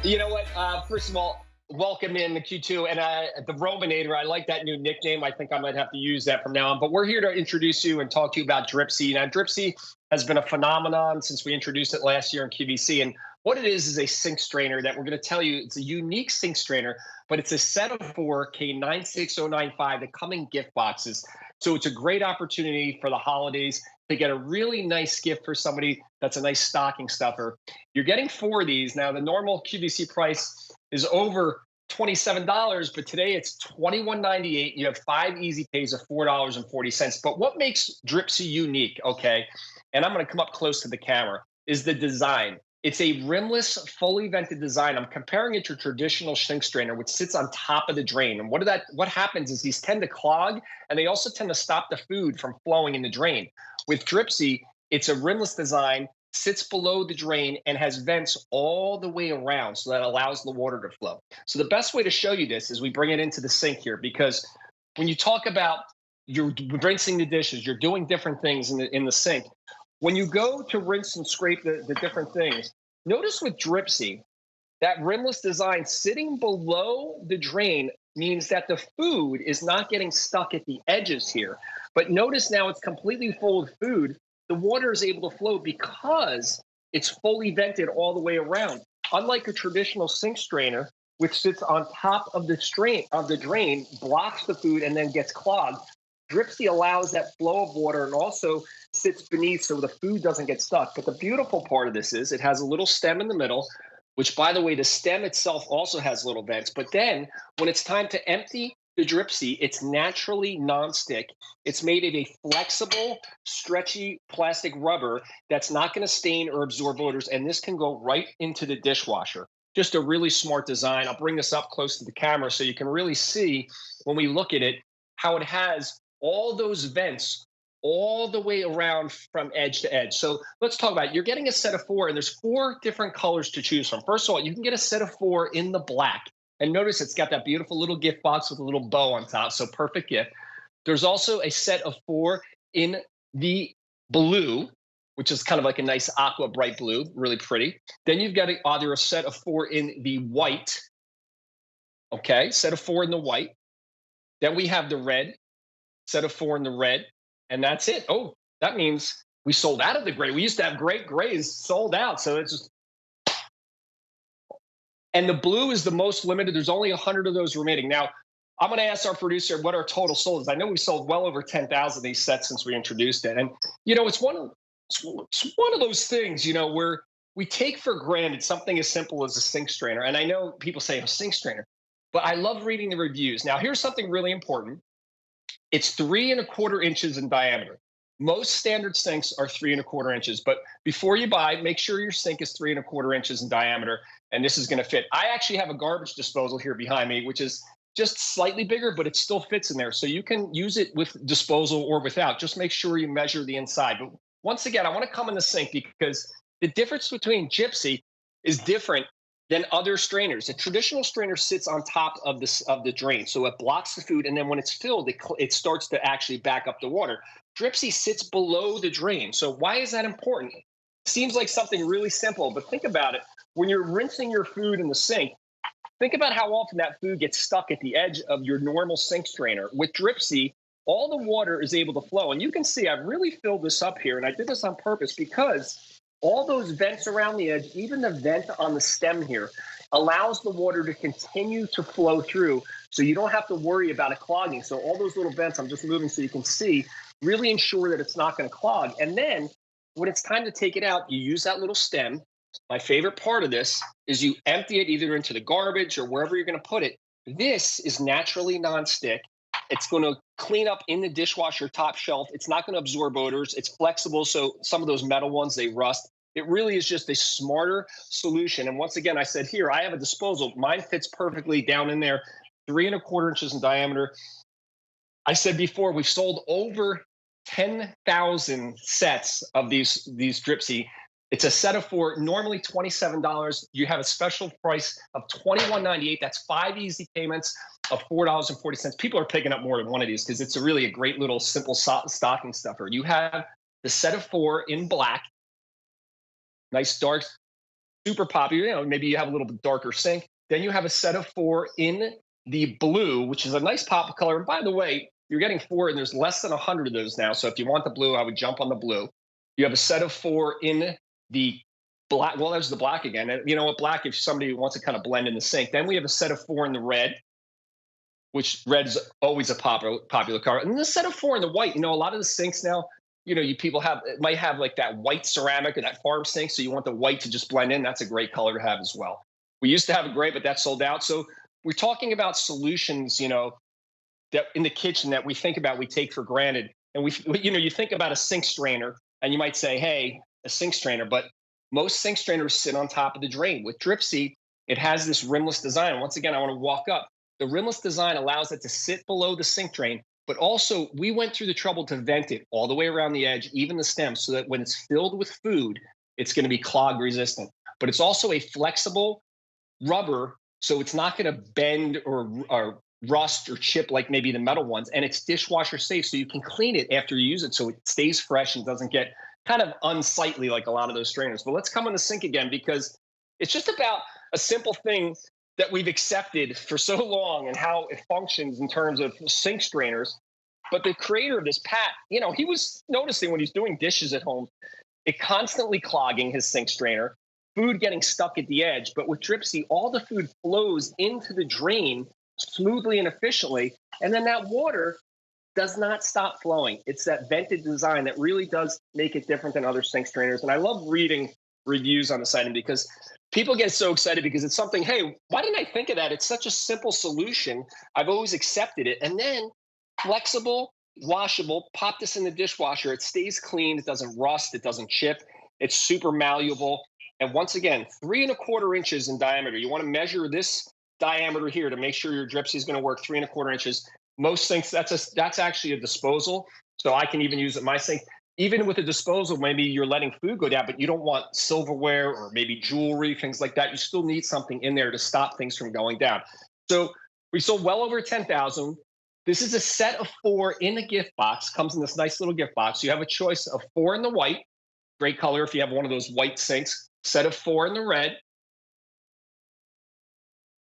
You know what? First of all, welcome in the Q2 and the Rominator. I like that new nickname. I think I might have to use that from now on. But we're here to introduce you and talk to you about Dripsie. Now, Dripsie has been a phenomenon since we introduced it last year in QVC. And what it is a sink strainer that we're going to tell you it's a unique sink strainer, but it's a set of four K96095 that come in gift boxes. So it's a great opportunity for the holidays to get a really nice gift for somebody that's a nice stocking stuffer. You're getting four of these. Now, the normal QVC price is over $27, but today it's $21.98. You have five easy pays of $4.40. But what makes Dripsy unique, okay, and I'm going to come up close to the camera, is the design. It's a rimless, fully vented design. I'm comparing it to a traditional sink strainer, which sits on top of the drain. And what happens is these tend to clog, and they also tend to stop the food from flowing in the drain. With Dripsy, it's a rimless design, sits below the drain, and has vents all the way around, so that allows the water to flow. So the best way to show you this is we bring it into the sink here, because when you talk about you're rinsing the dishes, you're doing different things in the sink. When you go to rinse and scrape the different things, notice with Dripsy, that rimless design sitting below the drain means that the food is not getting stuck at the edges here. But notice now it's completely full of food. The water is able to flow because it's fully vented all the way around. Unlike a traditional sink strainer, which sits on top of the drain, blocks the food, and then gets clogged, Dripsy allows that flow of water and also sits beneath so the food doesn't get stuck. But the beautiful part of this is it has a little stem in the middle, which, by the way, the stem itself also has little vents. But then when it's time to empty the Dripsy, it's naturally nonstick. It's made of a flexible, stretchy plastic rubber that's not going to stain or absorb odors. And this can go right into the dishwasher. Just a really smart design. I'll bring this up close to the camera so you can really see when we look at it how it has all those vents all the way around from edge to edge. So let's talk about it. You're getting a set of four, and there's four different colors to choose from. First of all, you can get a set of four in the black. And notice it's got that beautiful little gift box with a little bow on top. So perfect gift. There's also a set of four in the blue, which is kind of like a nice aqua bright blue, really pretty. Then you've got either a set of four in the white. Okay, set of four in the white. Then we have the red, set of four in the red, and that's it. Oh, that means we sold out of the gray. We used to have great grays sold out. So it's just, and the blue is the most limited. There's only 100 of those remaining. Now, I'm going to ask our producer what our total sold is. I know we sold well over 10,000 of these sets since we introduced it. And, it's one of those things, where we take for granted something as simple as a sink strainer. And I know people say a sink strainer, but I love reading the reviews. Now, here's something really important. It's 3¼ inches in diameter. Most standard sinks are 3¼ inches, but before you buy, make sure your sink is 3¼ inches in diameter, and this is going to fit. I actually have a garbage disposal here behind me, which is just slightly bigger, but it still fits in there. So you can use it with disposal or without. Just make sure you measure the inside. But once again, I want to come in the sink because the difference between Dripsy is different than other strainers. A traditional strainer sits on top of the drain, so it blocks the food, and then when it's filled, it starts to actually back up the water. Dripsy sits below the drain. So why is that important? Seems like something really simple, but think about it. When you're rinsing your food in the sink, think about how often that food gets stuck at the edge of your normal sink strainer. With Dripsy, all the water is able to flow. And you can see I've really filled this up here, and I did this on purpose because all those vents around the edge, even the vent on the stem here, allows the water to continue to flow through, so you don't have to worry about it clogging. So all those little vents, I'm just moving so you can see, really ensure that it's not going to clog. And then when it's time to take it out, you use that little stem. My favorite part of this is you empty it either into the garbage or wherever you're going to put it. This is naturally nonstick. It's going to clean up in the dishwasher top shelf. It's not going to absorb odors. It's flexible, so some of those metal ones, they rust. It really is just a smarter solution. And once again, I said here, I have a disposal. Mine fits perfectly down in there, 3¼ inches in diameter. I said before, we've sold over 10,000 sets of these Dripsy. It's a set of four, normally $27. You have a special price of $21.98. That's five easy payments of $4.40. People are picking up more than one of these because it's really a great little simple stocking stuffer. You have the set of four in black, nice dark super popular. Maybe you have a little bit darker sink. Then you have a set of 4 in the blue, which is a nice pop of color. And by the way, you're getting 4, and there's less than 100 of those now. So if you want the blue, I would jump on the blue. You have a set of 4 in the black. Well, there's the black again. And you know what? Black, if somebody wants to kind of blend in the sink. Then we have a set of 4 in the red, which red is always a popular color. And then a set of 4 in the white. A lot of the sinks now, you people might have like that white ceramic or that farm sink. So you want the white to just blend in. That's a great color to have as well. We used to have a gray, but that sold out. So we're talking about solutions, that in the kitchen that we think about, we take for granted. And you think about a sink strainer and you might say, hey, a sink strainer, but most sink strainers sit on top of the drain. With Dripsie, it has this rimless design. Once again, I want to walk up. The rimless design allows it to sit below the sink drain, but also we went through the trouble to vent it all the way around the edge, even the stem, so that when it's filled with food, it's going to be clog resistant. But it's also a flexible rubber, so it's not going to bend or rust or chip like maybe the metal ones, and it's dishwasher safe, so you can clean it after you use it so it stays fresh and doesn't get kind of unsightly like a lot of those strainers. But let's come on the sink again, because it's just about a simple thing that we've accepted for so long and how it functions in terms of sink strainers. But the creator of this, Pat, he was noticing when he's doing dishes at home, it constantly clogging his sink strainer, food getting stuck at the edge. But with Dripsie, all the food flows into the drain smoothly and efficiently. And then that water does not stop flowing. It's that vented design that really does make it different than other sink strainers. And I love reading reviews on this item because people get so excited because it's something, hey, why didn't I think of that? It's such a simple solution. I've always accepted it. And then flexible, washable, pop this in the dishwasher. It stays clean. It doesn't rust. It doesn't chip. It's super malleable. And once again, 3¼ inches in diameter. You want to measure this diameter here to make sure your Dripsie is going to work 3¼ inches. Most sinks, that's actually a disposal. So I can even use it in my sink. Even with a disposal, maybe you're letting food go down, but you don't want silverware or maybe jewelry, things like that. You still need something in there to stop things from going down. So we sold well over 10,000. This is a set of 4 in a gift box. Comes in this nice little gift box. You have a choice of 4 in the white, great color if you have one of those white sinks. Set of 4 in the red.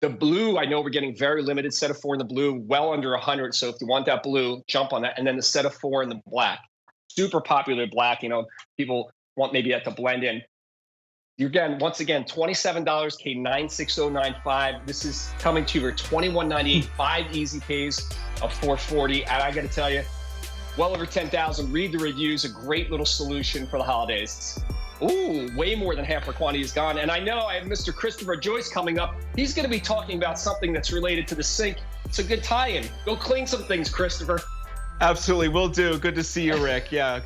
The blue, I know we're getting very limited. Set of 4 in the blue, well under 100. So if you want that blue, jump on that. And then the set of 4 in the black. Super popular black. People want maybe that to blend in. Once again, $27, K96095. This is coming to you for $21.98, 5 easy pays of $440. And I got to tell you, well over 10,000. Read the reviews. A great little solution for the holidays. Ooh, way more than half our quantity is gone. And I know I have Mr. Christopher Joyce coming up. He's going to be talking about something that's related to the sink. It's a good tie-in. Go clean some things, Christopher. Absolutely, will do. Good to see you, Rick. Yeah.